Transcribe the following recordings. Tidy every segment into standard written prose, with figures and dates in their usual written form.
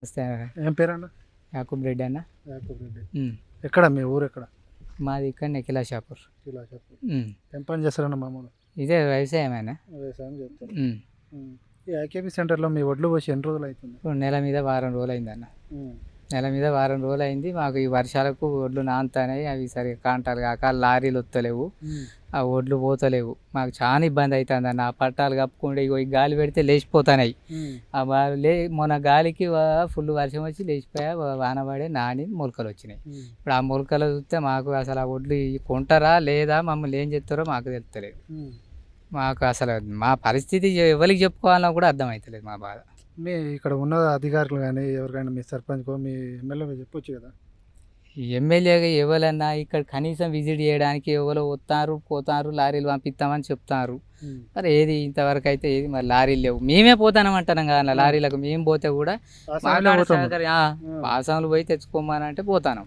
వస్తే ఏం పేరన్న? యాకూబ్ రెడ్డి అన్న. యాకూబ్ రెడ్డి. ఉమ్. ఎక్కడ మీ ఊరు ఎక్కడ? మాది ఇక్కడ కిలాషాపూర్. కిలాషాపూర్. ఉమ్. ఏం పని చేస్తారన్న మామూలు? ఇదే వ్యవసాయమేనా. వ్యవసాయం చేస్తారు. ఉమ్. ఈ ఐకేపీ సెంటర్లో మీ వడ్లు పోసి ఎన్ని రోజులు అవుతుంది? ఇప్పుడు నెల మీద వారం రోజులు అయిందన్న. ఉమ్. నెల మీద వారం రోజులు అయింది. మాకు ఈ వర్షాలకు ఒడ్లు నానుతాయి, అవి సరిగా కాంటాలు కాక లారీలు వస్తలేవు, ఆ ఒడ్లు పోతలేవు. మాకు చాలా ఇబ్బంది అవుతుంది అన్న. ఆ పట్టాలు కప్పుకుంటే ఇగో ఈ గాలి పెడితే లేచిపోతున్నాయి. మొన్న గాలికి ఫుల్ వర్షం వచ్చి లేచిపోయా, వాన పడే నాని మొలకలు వచ్చినాయి. ఇప్పుడు ఆ మొలకలు చూస్తే మాకు అసలు ఆ ఒడ్లు కొంటారా లేదా, మమ్మల్ని ఏం చెప్తారో మాకు తెలుస్తలేదు. మాకు అసలు మా పరిస్థితి ఎవరికి చెప్పుకోవాలన్నా కూడా అర్థమవుతలేదు మా బాధ. మీ ఇక్కడ ఉన్న అధికారులు కానీ ఎవరికైనా మీ సర్పంచ్కో మీ ఎమ్మెల్యే చెప్పొచ్చు కదా. ఎమ్మెల్యేగా ఎవరన్నా ఇక్కడ కనీసం విజిట్ చేయడానికి ఎవరో వస్తారు పోతారు, లారీలు పంపిస్తామని చెప్తారు. మరి ఏది ఇంతవరకు అయితే ఏది మరి లారీలు లేవు. మేమే పోతానమంటున్నాం కదా లారీలకు. మేము పోతే కూడా పాసంలు పోయి తెచ్చుకోమని అంటే పోతాను.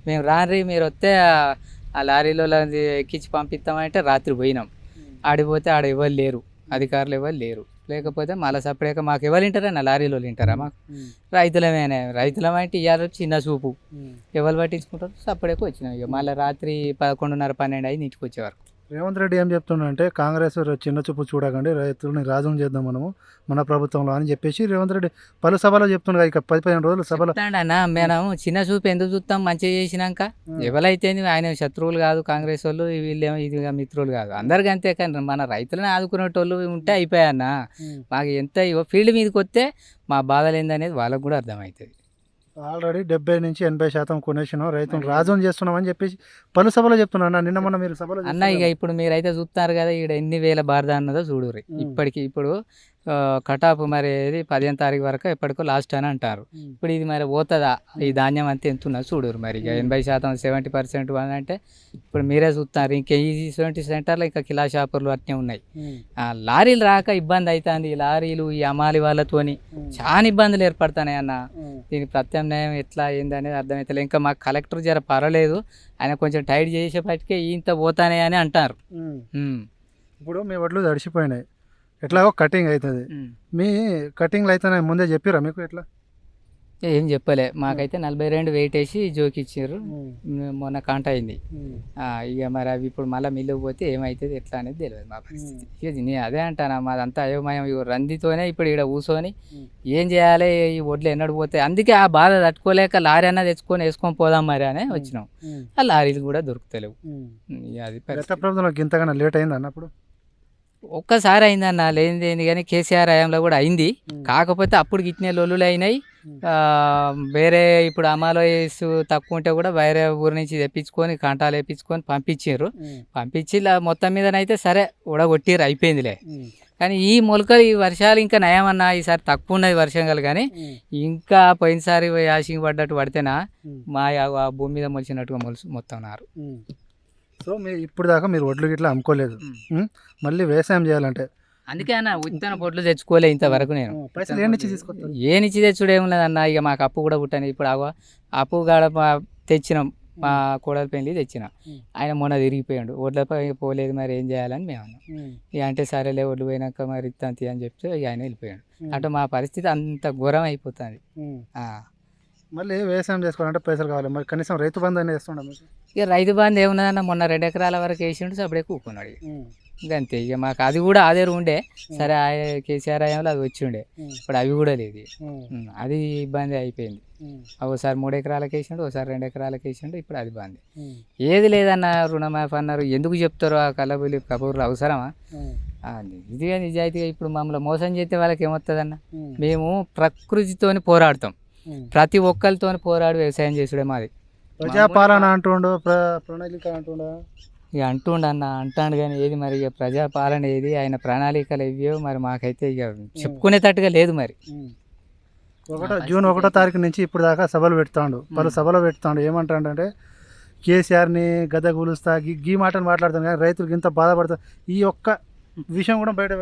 మేము రాని మీరు వస్తే ఆ లారీలో ఎక్కించి పంపిస్తామంటే రాత్రి పోయినాం. ఆడిపోతే ఆడ ఎవరు లేరు, అధికారులు ఎవరు లేరు. లేకపోతే మళ్ళీ సపరేట్గా మాకు ఎవరు వింటారన్నా, లారీలో వింటారా? మాకు రైతులమేనే. రైతులమంటే ఇవాళ చిన్న చూపు ఎవరు పట్టించుకుంటారు. సపరేట్గా వచ్చినాం. ఇక మళ్ళీ రాత్రి 11:30 12 అయింది ఇంటికి వచ్చేవారు. రేవంత్ రెడ్డి ఏం చెప్తున్నాడంటే కాంగ్రెస్ చిన్న చూపు చూడకండి, రైతులని రాజం చేద్దాం మనము మన ప్రభుత్వంలో అని చెప్పేసి రేవంత్ రెడ్డి పలు సభలో చెప్తున్నాడు. ఇక 10-15 రోజులు సభలో అన్న మేము చిన్న చూపు ఎందుకు చూస్తాం? మంచిగా చేసినాక ఎవరైతే ఆయన శత్రువులు కాదు కాంగ్రెస్ వాళ్ళు, వీళ్ళేమో ఇది మిత్రులు కాదు, అందరికీ అంతే. కానీ మన రైతులను ఆదుకునేటోళ్ళు ఉంటే అయిపోయాన్న. మాకు ఎంత ఫీల్డ్ మీదకి వస్తే మా బాధలు ఏందనేది వాళ్ళకు కూడా అర్థమవుతుంది. ఆల్రెడీ 70-80% కొనేసినాం, రైతులు రాజం చేస్తున్నామని చెప్పేసి పలు సభలో చెప్తున్నా. నిన్న మొన్న మీరు సభలో అన్న ఇక ఇప్పుడు మీరైతే చూస్తున్నారు కదా, ఇక్కడ ఎన్ని వేల బారదా అన్నదో చూడుర్రి. ఇప్పటికి ఇప్పుడు కటాపు మరి 15వ తారీఖు వరకు ఎప్పటికో లాస్ట్ అని అంటారు. ఇప్పుడు ఇది మరి పోతుందా? ఈ ధాన్యం అంతా ఎంత ఉన్నదో చూడరు. మరి ఇక 80% 70% అని అంటే ఇప్పుడు మీరే చూస్తున్నారు. ఇంకా ఈ 20 సెంటర్లో ఇంకా కిలాషాపూర్లు అట్నే ఉన్నాయి. లారీలు రాక ఇబ్బంది అవుతుంది. లారీలు ఈ అమాలి వాళ్ళతోని చాలా ఇబ్బందులు ఏర్పడుతున్నాయి అన్న. దీనికి ప్రత్యామ్నాయం ఎట్లా ఏంది అనేది అర్థమవుతలేదు. ఇంకా మాకు కలెక్టర్ జర పర్వాలేదు, ఆయన కొంచెం టైట్ చేసేపటికే ఇంత పోతానే అని అంటారు. ఇప్పుడు మీ వడ్లు తడిసిపోయినాయి, ఎట్లాగో కటింగ్ అవుతుంది. మీ కటింగ్లు అయితే ముందే చెప్పిరా మీకు? ఎట్లా ఏం చెప్పలే మాకైతే 42 వెయిట్ వేసి జోకిచ్చారు. మొన్న కాంట అయింది. ఇక మరి అవి ఇప్పుడు మళ్ళీ మిల్లుకు పోతే ఏమవుతుంది ఎట్లా అనేది తెలియదు మా పరిస్థితి. ఇక నేను అదే అంటాను, మాదంతా అయోమయం. ఇవి రందితోనే ఇప్పుడు ఇక్కడ కూర్చొని ఏం చేయాలి, ఈ ఒడ్లు ఎన్నడు పోతాయి. అందుకే ఆ బాధ తట్టుకోలేక లారీ అన్న తెచ్చుకొని వేసుకొని పోదాం మరి అని వచ్చినాం. ఆ లారీలు కూడా దొరుకుతలేవు. అది ప్రభుత్వంలో ఇంతగానో లేట్ అయింది అన్నప్పుడు ఒక్కసారి అయిందన్న, లేనిదేంది కానీ కేసీఆర్ హయాంలో కూడా అయింది. కాకపోతే అప్పుడు గిట్నే లొల్లులు అయినాయి. వేరే ఇప్పుడు అమాలోయస్ తక్కువ ఉంటే కూడా వేరే ఊరి నుంచి తెప్పించుకొని కంటాలు వేయించుకొని పంపించారు. పంపించి మొత్తం మీదనైతే సరే ఉడగొట్టిరు, అయిపోయిందిలే. కానీ ఈ మొలకలు ఈ వర్షాలు ఇంకా నయమన్నా, ఈసారి తక్కువ ఉన్నది వర్షంగా. కానీ ఇంకా పోయినసారి యాసింగ్ పడ్డట్టు పడితేనా మా భూమి మీద మొలిచినట్టుగా మొత్తం నారు. సో ఇప్పుడు దాకా మీరు వడ్లు గిట్లా అమ్ముకోలేదు, మళ్ళీ వ్యవసాయం చేయాలంటే అందుకే అన్న ఉత్తన పొట్లు తెచ్చుకోలే ఇంతవరకు. నేను పైసలు ఏ నుంచి తెచ్చుడు ఏమున్నదన్న. ఇక మాకు అప్పు కూడా పుట్టాను. ఇప్పుడు అప్పు కాడ తెచ్చినాం, మా కోడల పెళ్ళి తెచ్చిన. ఆయన మొన్న తిరిగిపోయాడు, ఒడ్లపై పోలేదు, మరి ఏం చేయాలని మేము అన్నాం. ఇక అంటే సరేలే ఒడ్లు పోయినాక మరి ఇత్తంతి అని చెప్తే ఇక ఆయన వెళ్ళిపోయాడు. అంటే మా పరిస్థితి అంత ఘోరం అయిపోతుంది. మళ్ళీ వ్యవసాయం చేసుకోవాలంటే పైసలు కావాలి, మరి కనీసం రైతు బంధు అనేది వేస్తుండ. ఇక రైతు బంధు ఏమున్నదన్న, మొన్న 2 ఎకరాల వరకు వేసిండు, సప్పుడే కూకున్నాడు. ఇంకంతే. ఇక మాకు అది కూడా అదే ఉండే. సరే కేసీఆర్ హయాంలో అది వచ్చి ఉండే, ఇప్పుడు అవి కూడా లేదు. అది ఇబ్బంది అయిపోయింది. ఒకసారి 3 ఎకరాలకు వేసిండు, ఒకసారి 2 ఎకరాలకు వేసిండు, ఇప్పుడు అది ఇబ్బంది. ఏది లేదన్న, రుణమాఫీ అన్నారు. ఎందుకు చెప్తారు ఆ కలబులి కబూర్లు? అవసరమా? ఇదిగా నిజాయితీగా ఇప్పుడు మమ్మల్ని మోసం చేస్తే వాళ్ళకి ఏమొస్తుందన్న? మేము ప్రకృతితోని పోరాడతాం, ప్రతి ఒక్కరితో పోరాడు వ్యవసాయం చేసుడే మాది. ప్రజాపాలన అంటుండో ప్రణాళిక అంటుండో ఇక అంటుండన్న అంటాడు. కానీ ఏది మరి ఇక ప్రజాపాలన ఏది, ఆయన ప్రణాళికలు ఇవ్వో మరి మాకైతే ఇక చెప్పుకునేటట్టుగా లేదు. మరి జూన్ 1వ తారీఖు నుంచి ఇప్పుడు దాకా సభలు పెడతాడు, పలు సభలు పెడతాడు. ఏమంటాడంటే కేసీఆర్ని గద కూలుస్తా గీ మాటలు మాట్లాడతాను, కానీ రైతులకు ఇంత బాధపడతారు. ఈ ఒక్క విషయం కూడా బయట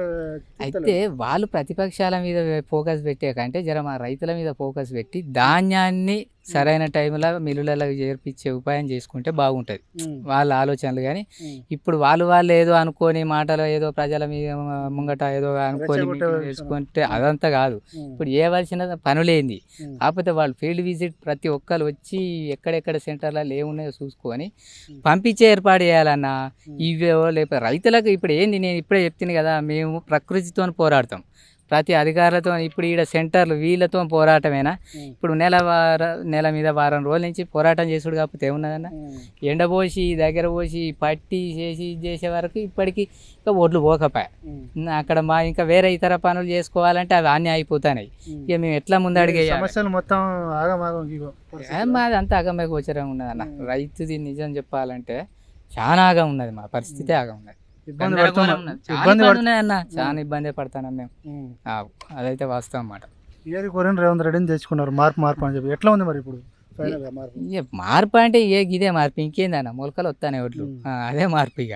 అయితే వాళ్ళు ప్రతిపక్షాల మీద ఫోకస్ పెట్టే కంటే జర మా రైతుల మీద ఫోకస్ పెట్టి ధాన్యాన్ని సరైన టైంలో మిల్లులలో చేర్పించే ఉపాయం చేసుకుంటే బాగుంటుంది వాళ్ళ ఆలోచనలు. కానీ ఇప్పుడు వాళ్ళు ఏదో అనుకొని మాటలు ఏదో ప్రజల మీద ముంగట ఏదో అనుకొని మీటింగ్ చేసుకుంటే అదంతా కాదు. ఇప్పుడు చేయవలసిన పనులేంది, కాకపోతే వాళ్ళు ఫీల్డ్ విజిట్ ప్రతి ఒక్కరు వచ్చి ఎక్కడెక్కడ సెంటర్లలో ఏమున్నాయో చూసుకొని పంపించే ఏర్పాటు చేయాలన్నా. ఇవేవో లేకపోతే రైతులకు ఇప్పుడు ఏంది, నేను ఇప్పుడే చెప్తాను కదా, మేము ప్రకృతితో పోరాడతాం, ప్రతి అధికారులతో. ఇప్పుడు ఈడ సెంటర్లు వీళ్ళతో పోరాటమేనా? ఇప్పుడు నెల మీద వారం రోజుల నుంచి పోరాటం చేసుడు కాకపోతే ఏమున్నదన్న? ఎండపోసి దగ్గర పోసి పట్టి చేసి చేసే వరకు ఇప్పటికీ ఇంకా ఓట్లు పోకపోయా. అక్కడ ఇంకా వేరే ఇతర పనులు చేసుకోవాలంటే అవి అన్నీ అయిపోతున్నాయి. ఇక మేము ఎట్లా ముందడిగే సమస్యలు మొత్తం మాది అంతా అగమ్య గోచరంగా ఉన్నదన్న. రైతుది నిజం చెప్పాలంటే చాలా ఆగా ఉన్నది, మా పరిస్థితి ఆగా ఉన్నది. చాలా ఇబ్బంది పడతాను మేము. అదైతే వాస్తవం అన్నమాట. ఏది కోరిన రేవంత్ రెడ్డిని తెచ్చుకున్నారు మార్పు అని చెప్పి. ఎట్లా ఉంది మరి ఇప్పుడు మార్పు? అంటే ఇదే మార్పు, ఇంకేందన్న? మొలకలు వస్తానే ఒడ్లు, అదే మార్పు. ఇక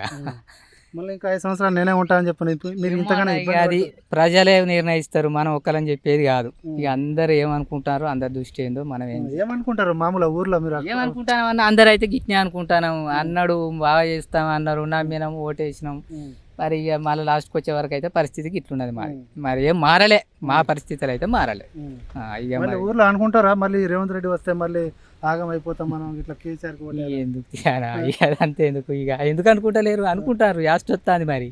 మళ్ళీ ఇంకా 5 సంవత్సరాలు నేనే ఉంటానని చెప్పి మీరు ఇంతగానే అది ప్రజలే నిర్ణయిస్తారు, మనం ఒక్కలని చెప్పేది కాదు. ఇక అందరు ఏమనుకుంటారో, అందరి దృష్టి ఏందో మనం ఏమనుకుంటారు మామూలు ఊర్లో మీరు ఏమనుకుంటాం అన్న? అందరు అయితే గిట్నే అనుకుంటాను. అన్నాడు బాగా చేస్తాం అన్నారు, నమ్మినాము, ఓటేసినాం. మరి ఇక మళ్ళీ లాస్ట్కి వచ్చే వరకు అయితే పరిస్థితికి ఇట్లున్నది. మరి ఏం మారలే, మా పరిస్థితులు అయితే మారలే. ఇక ఊర్లో అనుకుంటారా మళ్ళీ రేవంత్ రెడ్డి వస్తే మళ్ళీ ఆగం అయిపోతాం మనం ఇట్లా కేసీఆర్ ఎందుకు అంతే ఎందుకు అనుకుంటలేరు? అనుకుంటారు. యాస్ట్ వస్తుంది మరి.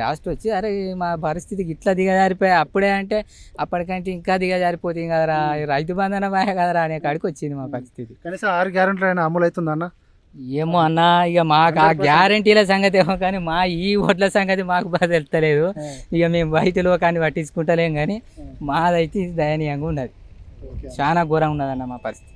యాస్ట్ వచ్చి అరే మా పరిస్థితికి ఇట్లా దిగజారిపోయా అప్పుడే అంటే అప్పటికంటే ఇంకా దిగజారిపోతుంది కదరా, రైతు బంధన మాయ కదరా అనే కాడికి వచ్చింది మా పరిస్థితి. కనీసం 6 గ్యారెంటీలు అయినా అమలు అవుతుందన్న? ఏమో అన్న, ఇక మాకు ఆ గ్యారంటీల సంగతి ఏమో, కానీ మా ఈ ఓట్ల సంగతి మాకు బాగా తెలుస్తలేదు. ఇక మేము బయటలో కానీ పట్టించుకుంటలేం, కానీ మాదైతే దయనీయంగా ఉన్నది, చాలా ఘోరంగా ఉన్నదన్న మా పరిస్థితి.